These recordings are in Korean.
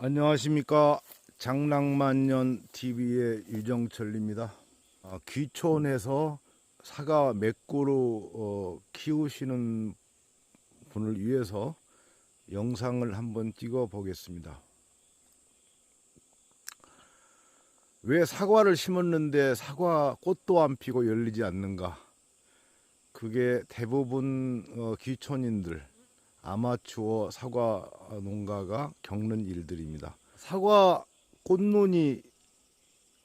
안녕하십니까. 장랑만년 TV의 유정철입니다. 귀촌에서 사과 몇 그루 키우시는 분을 위해서 영상을 한번 찍어 보겠습니다. 왜 사과를 심었는데 사과 꽃도 안 피고 열리지 않는가? 그게 대부분 귀촌인들, 아마추어 사과 농가가 겪는 일들입니다. 사과 꽃눈이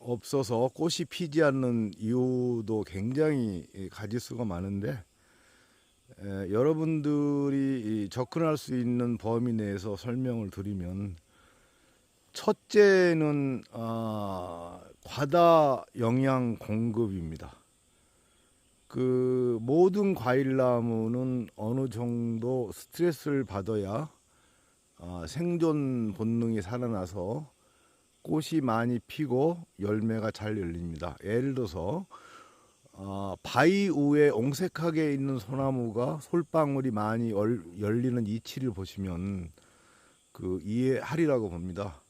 없어서 꽃이 피지 않는 이유도 굉장히 가지수가 많은데, 여러분들이 접근할 수 있는 범위 내에서 설명을 드리면, 첫째는 과다 영양 공급입니다. 그 모든 과일나무는 어느 정도 스트레스를 받아야 생존 본능이 살아나서 꽃이 많이 피고 열매가 잘 열립니다. 예를 들어서 바위 위에 옹색하게 있는 소나무가 솔방울이 많이 열리는 이치를 보시면 그 이해하리라고 봅니다.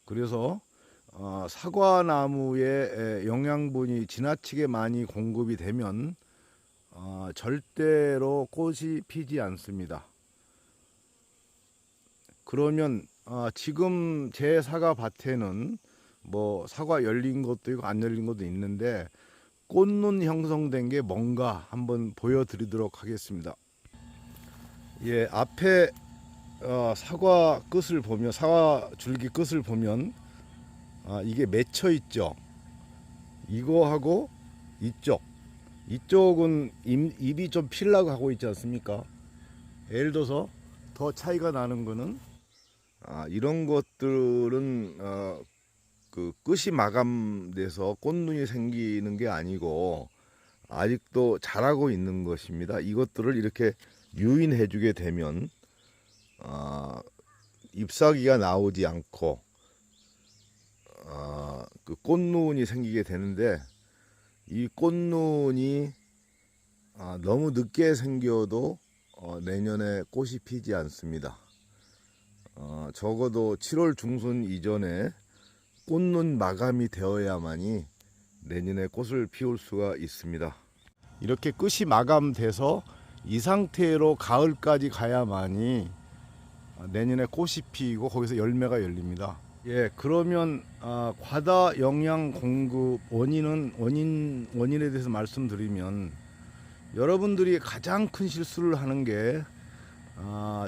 그래서 사과나무에 영양분이 지나치게 많이 공급이 되면 절대로 꽃이 피지 않습니다. 그러면 지금 제 사과 밭에는 뭐 사과 열린 것도 있고 안 열린 것도 있는데, 꽃눈 형성된 게 뭔가 한번 보여드리도록 하겠습니다. 예, 앞에 사과 끝을 보면, 사과 줄기 끝을 보면 이게 맺혀 있죠. 이거하고 이쪽은 잎이 좀 필라고 하고 있지 않습니까? 예를 들어서 더 차이가 나는 거는 이런 것들은 그 끝이 마감돼서 꽃눈이 생기는 게 아니고 아직도 자라고 있는 것입니다. 이것들을 이렇게 유인해 주게 되면 잎사귀가 나오지 않고 그 꽃눈이 생기게 되는데, 이 꽃눈이 너무 늦게 생겨도 내년에 꽃이 피지 않습니다. 적어도 7월 중순 이전에 꽃눈 마감이 되어야만이 내년에 꽃을 피울 수가 있습니다. 이렇게 끝이 마감돼서 이 상태로 가을까지 가야만이 내년에 꽃이 피고 거기서 열매가 열립니다. 예, 그러면 과다 영양 공급 원인에 대해서 말씀드리면, 여러분들이 가장 큰 실수를 하는 게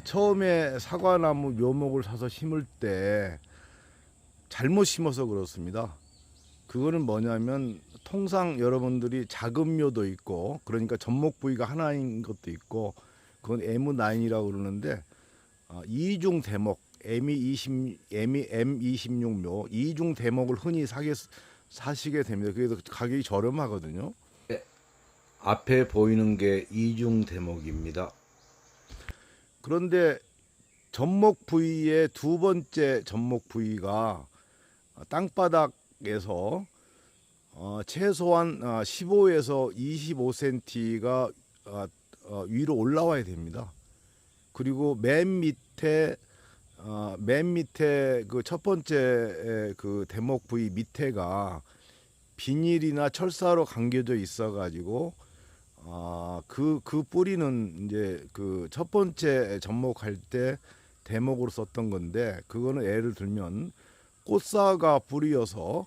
처음에 사과나무 묘목을 사서 심을 때 잘못 심어서 그렇습니다. 그거는 뭐냐면, 통상 여러분들이 작은 묘도 있고, 그러니까 접목 부위가 하나인 것도 있고, 그건 M9이라고 그러는데, 이중 대목, M26묘 이중 대목을 흔히 사시게 됩니다. 그래서 가격이 저렴하거든요. 앞에 보이는 게 이중 대목입니다. 그런데 접목 부위의 두 번째 접목 부위가 땅바닥에서 최소한 15에서 25cm가 위로 올라와야 됩니다. 그리고 맨 밑에 그 첫 번째 그 대목 부위 밑에가 비닐이나 철사로 감겨져 있어 가지고 그 뿌리는 이제 그 첫 번째 접목할 때 대목으로 썼던 건데, 그거는 예를 들면 꽃사과 뿌리여서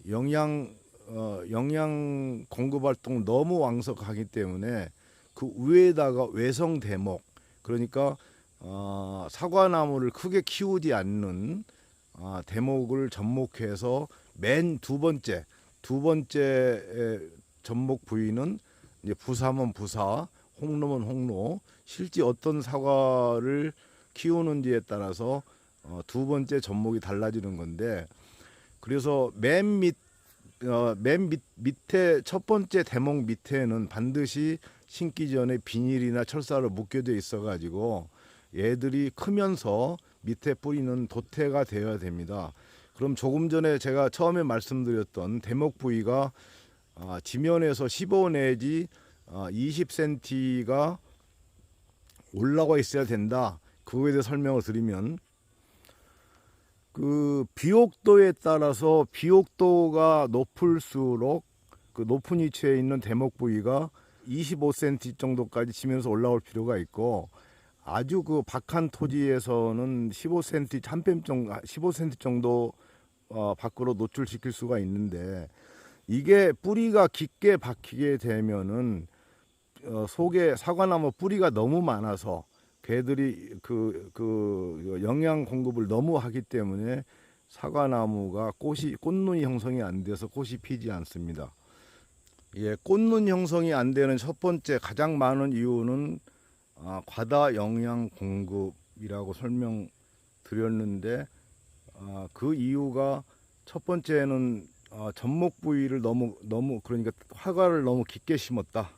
영양 공급 활동을 너무 왕성하기 때문에 그 위에다가 외성 대목, 그러니까 사과나무를 크게 키우지 않는 대목을 접목해서 맨 두 번째 접목 부위는 이제 부사면 부사, 홍로면 홍로, 실제 어떤 사과를 키우는지에 따라서 두 번째 접목이 달라지는 건데, 그래서 밑에 첫 번째 대목 밑에는 반드시 심기 전에 비닐이나 철사로 묶여져 있어 가지고 얘들이 크면서 밑에 뿌리는 도태가 되어야 됩니다. 그럼 조금 전에 제가 처음에 말씀드렸던 대목 부위가 지면에서 15 내지 20cm가 올라와 있어야 된다. 그거에 대해 설명을 드리면, 그 비옥도에 따라서 비옥도가 높을수록 그 높은 위치에 있는 대목 부위가 25cm 정도까지 지면서 올라올 필요가 있고, 아주 그 박한 토지에서는 15cm, 한 뼘 정도, 15cm 정도 밖으로 노출시킬 수가 있는데, 이게 뿌리가 깊게 박히게 되면은 속에 사과나무 뿌리가 너무 많아서 개들이 그 영양 공급을 너무 하기 때문에 사과나무가 꽃눈이 형성이 안 돼서 꽃이 피지 않습니다. 예, 꽃눈 형성이 안 되는 첫 번째 가장 많은 이유는 과다 영양 공급이라고 설명드렸는데, 그 이유가 첫 번째는 접목 부위를 너무 그러니까 화과를 너무 깊게 심었다.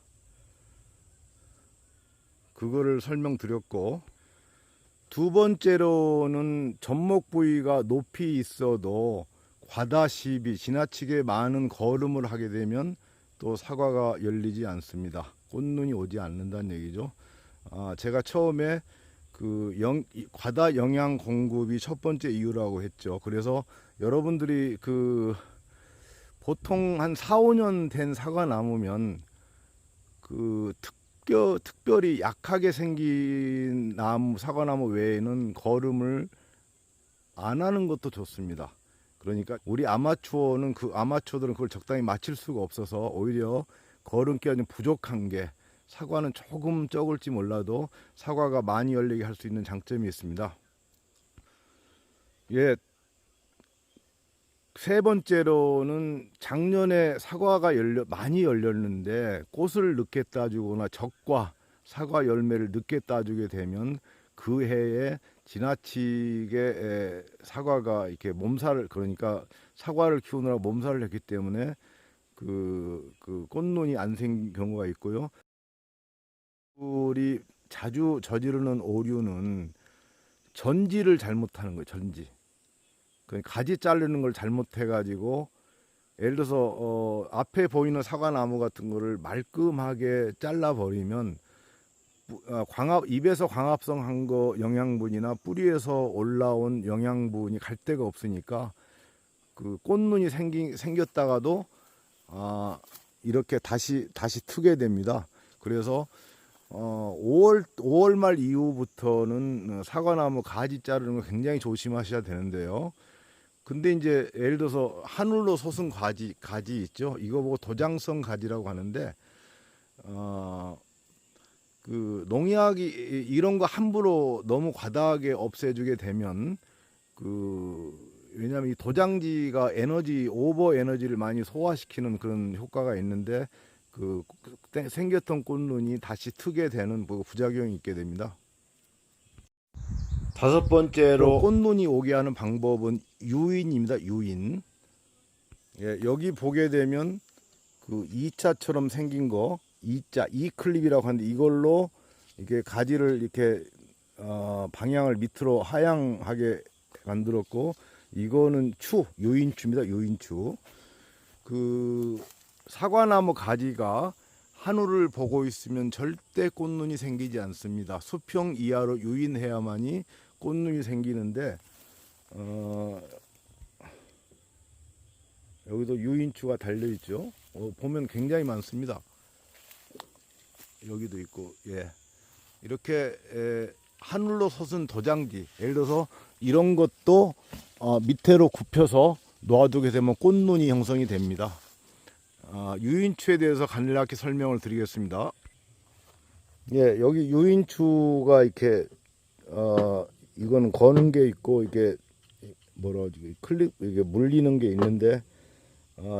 그거를 설명드렸고, 두 번째로는 접목 부위가 높이 있어도 과다 시비, 지나치게 많은 거름을 하게 되면 또 사과가 열리지 않습니다. 꽃눈이 오지 않는다는 얘기죠. 제가 처음에 과다 영양 공급이 첫 번째 이유라고 했죠. 그래서 여러분들이 보통 한 4, 5년 된 사과나무면 특별히 약하게 생긴 사과나무 외에는 거름을 안 하는 것도 좋습니다. 그러니까 우리 아마추어들은 그걸 적당히 맞출 수가 없어서 오히려 거름기가 좀 부족한 게, 사과는 조금 적을지 몰라도 사과가 많이 열리게 할 수 있는 장점이 있습니다. 예, 세 번째로는 작년에 사과가 많이 열렸는데 꽃을 늦게 따주거나 적과 사과 열매를 늦게 따주게 되면 그 해에 지나치게 사과가 이렇게 그러니까 사과를 키우느라 몸살을 했기 때문에 그 꽃눈이 안 생긴 경우가 있고요. 우리 자주 저지르는 오류는 전지를 잘못하는 거예요. 전지. 가지 자르는 걸 잘못해가지고, 예를 들어서 앞에 보이는 사과나무 같은 거를 말끔하게 잘라버리면 잎에서 광합성한 거 영양분이나 뿌리에서 올라온 영양분이 갈 데가 없으니까 그 꽃눈이 생겼다가도 이렇게 다시 트게 됩니다. 그래서 5월 말 이후부터는 사과나무 가지 자르는 거 굉장히 조심하셔야 되는데요. 근데 이제 예를 들어서 하늘로 솟은 가지 있죠. 이거 보고 도장성 가지라고 하는데, 농약이 이런 거 함부로 너무 과다하게 없애주게 되면 왜냐하면 이 도장지가 오버 에너지를 많이 소화시키는 그런 효과가 있는데, 생겼던 꽃눈이 다시 트게 되는 부작용이 있게 됩니다. 다섯 번째로 꽃눈이 오게 하는 방법은 유인입니다. 유인. 예, 여기 보게 되면 2자처럼 생긴 거, E클립이라고 하는데, 이걸로 이렇게 가지를 이렇게 방향을 밑으로 하향하게 만들었고, 이거는 유인추입니다. 유인추. 사과나무 가지가 하늘을 보고 있으면 절대 꽃눈이 생기지 않습니다. 수평 이하로 유인해야만이 꽃눈이 생기는데, 여기도 유인추가 달려 있죠. 보면 굉장히 많습니다. 여기도 있고, 예. 이렇게 하늘로 솟은 도장지, 예를 들어서 이런 것도 밑으로 굽혀서 놓아두게 되면 꽃눈이 형성이 됩니다. 유인추에 대해서 간략히 설명을 드리겠습니다. 예, 여기 유인추가 이렇게 이거는 거는 게 있고, 이게 이게 물리는 게 있는데,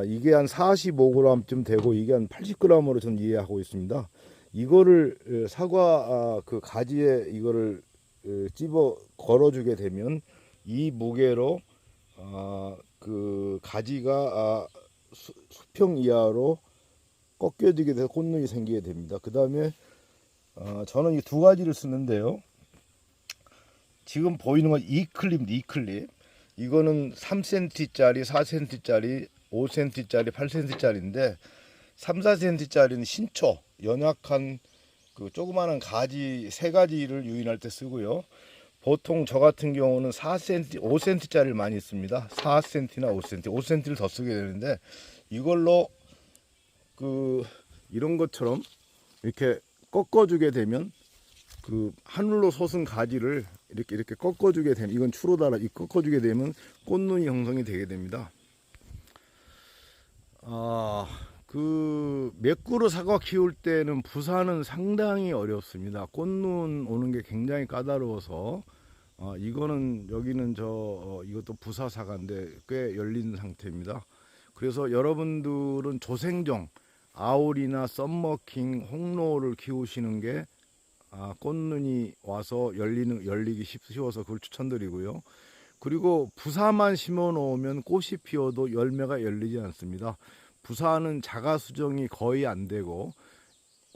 이게 한 45g쯤 되고 이게 한 80g으로 저는 이해하고 있습니다. 이거를 사과 가지에 이거를 찝어 걸어주게 되면 이 무게로 가지가 수평 이하로 꺾여지게 돼서 꽃눈이 생기게 됩니다. 그 다음에 저는 이 두 가지를 쓰는데요. 지금 보이는 건 E클립입니다. E클립. 이거는 3cm짜리, 4cm짜리, 5cm짜리, 8cm짜리인데 3, 4cm짜리는 신초, 연약한 조그마한 가지 세 가지를 유인할 때 쓰고요. 보통 저 같은 경우는 4cm, 5cm짜리를 많이 씁니다. 4cm나 5cm, 5cm를 더 쓰게 되는데 이걸로 이런 것처럼 이렇게 꺾어주게 되면 하늘로 솟은 가지를 이렇게 꺾어주게 되면, 이건 추로 달아 이 꺾어주게 되면 꽃눈이 형성이 되게 됩니다. 몇 그루 사과 키울 때는 부사는 상당히 어렵습니다. 꽃눈 오는 게 굉장히 까다로워서 이거는 여기는 이것도 부사 사과인데 꽤 열린 상태입니다. 그래서 여러분들은 조생종 아오리나 썸머킹, 홍로를 키우시는 게 꽃눈이 와서 열리기 쉬워서 그걸 추천드리고요. 그리고 부사만 심어 놓으면 꽃이 피어도 열매가 열리지 않습니다. 부사는 자가 수정이 거의 안 되고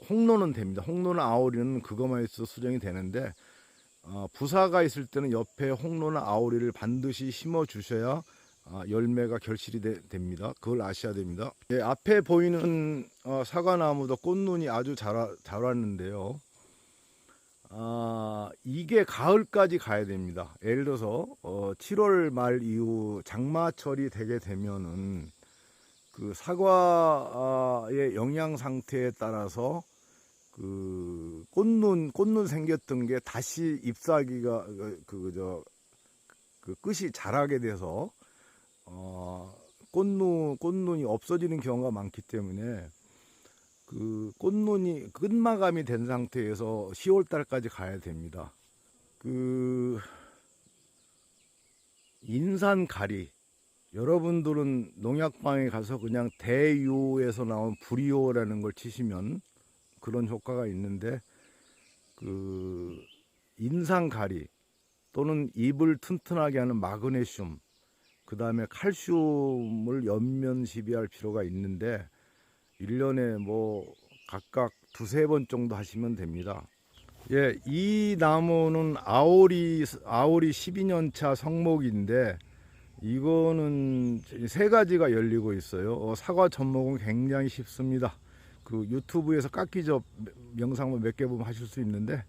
홍로는 됩니다. 홍로나 아오리는 그것만 있어 수정이 되는데 부사가 있을 때는 옆에 홍로나 아오리를 반드시 심어 주셔야 열매가 결실이 됩니다. 그걸 아셔야 됩니다. 네, 앞에 보이는 사과나무도 꽃눈이 아주 잘 왔는데요. 이게 가을까지 가야 됩니다. 예를 들어서 7월 말 이후 장마철이 되게 되면은 사과의 영양 상태에 따라서 꽃눈 생겼던 게 다시 잎사귀가 끝이 자라게 돼서 꽃눈이 없어지는 경우가 많기 때문에 꽃눈이 끝마감이 된 상태에서 10월 달까지 가야 됩니다. 인산가리, 여러분들은 농약방에 가서 그냥 대유에서 나온 브리오라는 걸 치시면 그런 효과가 있는데 인산가리 또는 잎을 튼튼하게 하는 마그네슘, 그 다음에 칼슘을 연면 시비할 필요가 있는데 1년에 각각 2-3번 정도 하시면 됩니다. 예, 이 나무는 아오리 12년차 성목인데 이거는 3가지가 열리고 있어요. 사과 접목은 굉장히 쉽습니다. 유튜브에서 깎이죠 영상 몇 개 보면 하실 수 있는데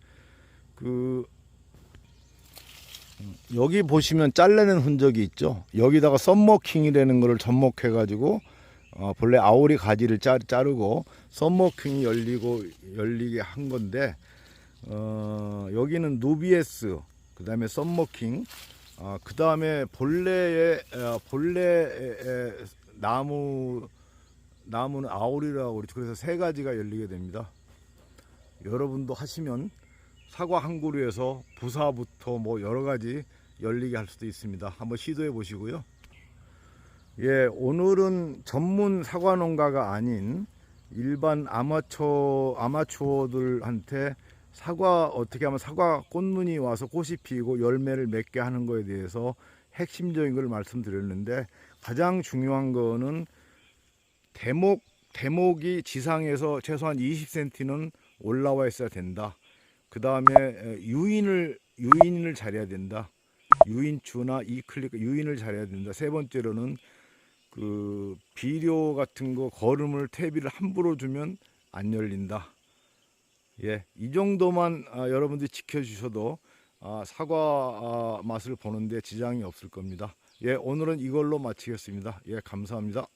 여기 보시면 잘라낸 흔적이 있죠. 여기다가 썸머킹이라는 거를 접목해 가지고 본래 아오리 가지를 자르고 썸머킹이 열리게 한 건데 여기는 누비에스, 그 다음에 썸머킹, 그 다음에 본래의 나무는 아오리라고 그러죠. 그래서 3가지가 열리게 됩니다. 여러분도 하시면 사과 한 그루에서 부사부터 여러 가지 열리게 할 수도 있습니다. 한번 시도해 보시고요. 예, 오늘은 전문 사과 농가가 아닌 일반 아마추어들한테 어떻게 하면 사과 꽃눈이 와서 꽃이 피고 열매를 맺게 하는 거에 대해서 핵심적인 걸 말씀드렸는데, 가장 중요한 거는 대목이 지상에서 최소한 20cm는 올라와 있어야 된다. 그 다음에 유인을 잘해야 된다. 유인추나 이클릭 유인을 잘해야 된다. 3번째로는 비료 같은 거 거름을 퇴비를 함부로 주면 안 열린다. 예, 이 정도만 여러분들이 지켜주셔도 사과 맛을 보는데 지장이 없을 겁니다. 예, 오늘은 이걸로 마치겠습니다. 예, 감사합니다.